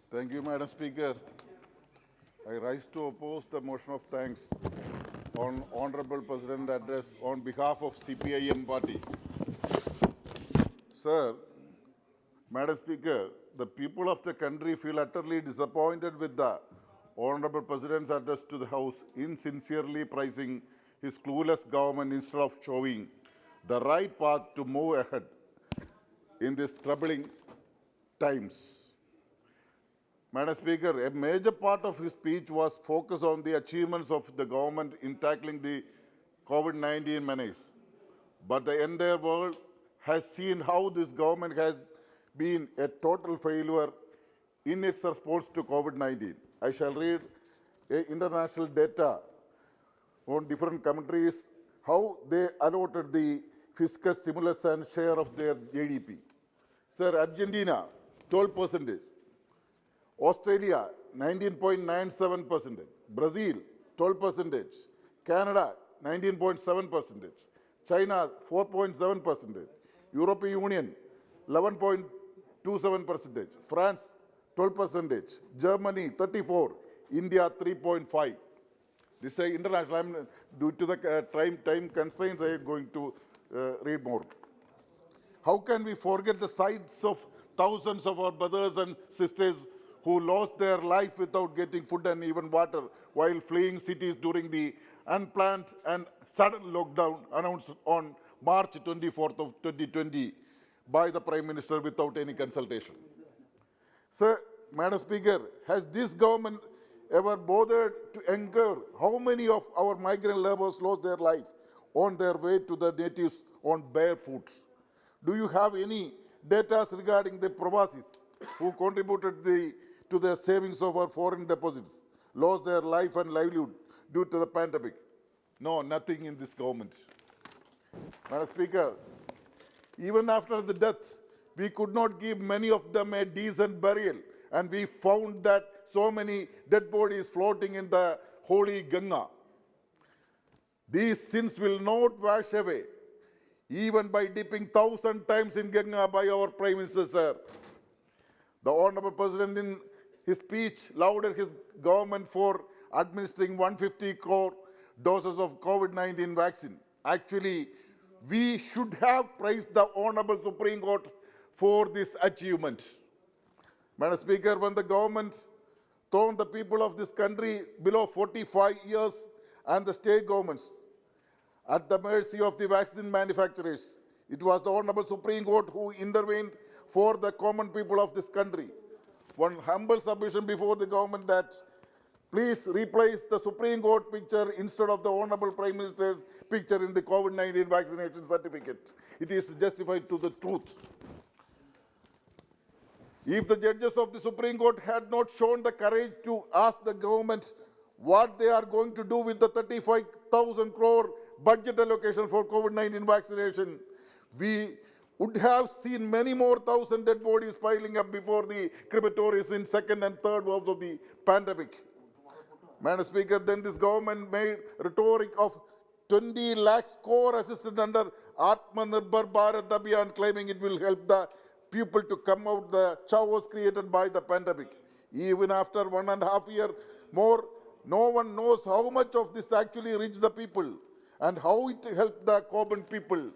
Thank you, Madam Speaker. I rise to oppose the motion of thanks on Honorable President address on behalf of CPIM party. Sir, Madam Speaker, the people of the country feel utterly disappointed with the Honorable President's address to the House, insincerely praising his clueless government instead of showing the right path to move ahead in these troubling times. Madam Speaker, a major part of his speech was focused on the achievements of the government in tackling the COVID-19 menace. But the entire world has seen how this government has been a total failure in its response to COVID-19. I shall read international data on different countries, how they allotted the fiscal stimulus and share of their GDP. Sir, Argentina, 12%. Australia, 19.97%. Brazil, 12%. Canada, 19.7%. China, 4.7%. European Union, 11.27%. France, 12%. Germany, 34%. India, 3.5%. This is international. Due to the time constraints, I am going to read more. How can we forget the sights of thousands of our brothers and sisters who lost their life without getting food and even water while fleeing cities during the unplanned and sudden lockdown announced on March 24th of 2020 by the Prime Minister without any consultation? Sir, Madam Speaker, has this government ever bothered to inquire how many of our migrant laborers lost their life on their way to the natives on barefoot? Do you have any data regarding the Pravasis who contributed to the savings of our foreign deposits, lost their life and livelihood due to the pandemic? No, nothing in this government. Madam Speaker, even after the death, we could not give many of them a decent burial, and we found that so many dead bodies floating in the holy Ganga. These sins will not wash away, even by dipping 1,000 times in Ganga by our Prime Minister, sir. The Honorable President in his speech lauded his government for administering 150 crore doses of COVID-19 vaccine. Actually, we should have praised the Honorable Supreme Court for this achievement. Madam Speaker, when the government thrown the people of this country below 45 years and the state governments at the mercy of the vaccine manufacturers, it was the Honorable Supreme Court who intervened for the common people of this country. One humble submission before the government that please replace the Supreme Court picture instead of the Honorable Prime Minister's picture in the COVID-19 vaccination certificate. It is justified to the truth. If the judges of the Supreme Court had not shown the courage to ask the government what they are going to do with the 35,000 crore budget allocation for COVID-19 vaccination, we would have seen many more thousand dead bodies piling up before the crematories in second and third waves of the pandemic. Madam Speaker, then this government made rhetoric of 20 lakhs core assistance under Atmanirbhar Bharat Abhiyan, claiming it will help the people to come out the chaos created by the pandemic. Even after 1.5 years more, no one knows how much of this actually reached the people and how it helped the common people.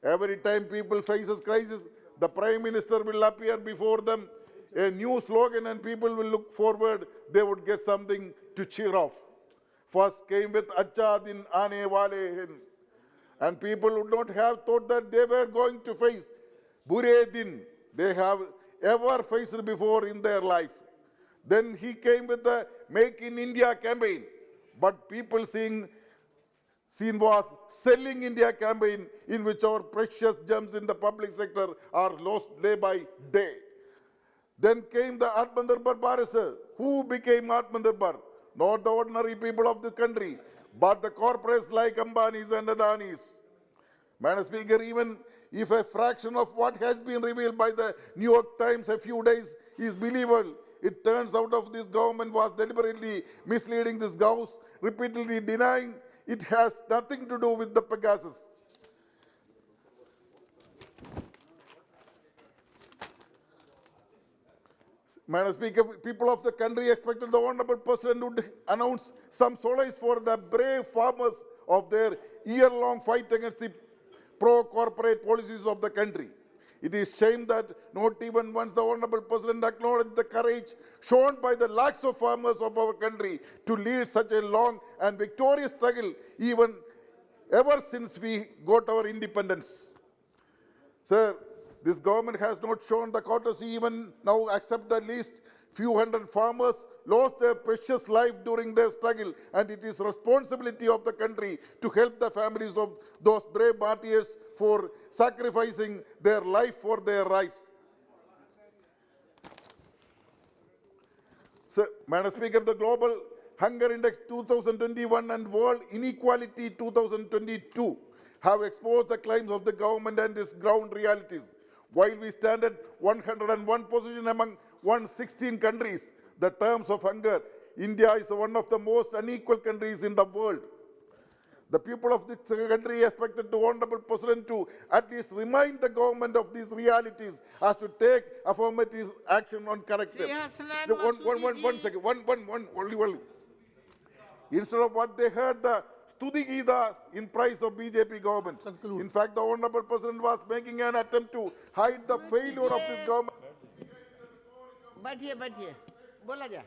Every time people faces crisis, the Prime Minister will appear before them, a new slogan, and people will look forward. They would get something to cheer off. First came with Acha Din Aane Wale Hain, and people would not have thought that they were going to face Bure Din they have ever faced before in their life. Then he came with the Make in India campaign, but people seen was Selling India campaign, in which our precious gems in the public sector are lost day by day. Then came the Atmanirbhar Bharat, sir. Who became Atmanirbhar? Not the ordinary people of the country, but the corporates like Ambanis and Adanis. Madam Speaker, even if a fraction of what has been revealed by the New York Times a few days is believable, it turns out of this government was deliberately misleading this House, repeatedly denying it has nothing to do with the Pegasus. Madam Speaker, people of the country expected the Honorable President would announce some solace for the brave farmers of their year-long fight against the pro-corporate policies of the country. It is shame that not even once the Honorable President acknowledged the courage shown by the lakhs of farmers of our country to lead such a long and victorious struggle even ever since we got our independence. Sir, this government has not shown the courtesy even now, except the least few hundred farmers lost their precious life during their struggle, and it is responsibility of the country to help the families of those brave martyrs for sacrificing their life for their rights. So, Madam Speaker, the Global Hunger Index 2021 and World Inequality 2022 have exposed the claims of the government and its ground realities. While we stand at 101 position among 116 countries, the terms of hunger, India is one of the most unequal countries in the world. The people of this country expected the Honorable President to at least remind the government of these realities as to take affirmative action on corrective. One second, only. Instead of what they heard, the Studi Gitas in praise of BJP government. In fact, the Honorable President was making an attempt to hide the failure of this government. बैठिए बोला जा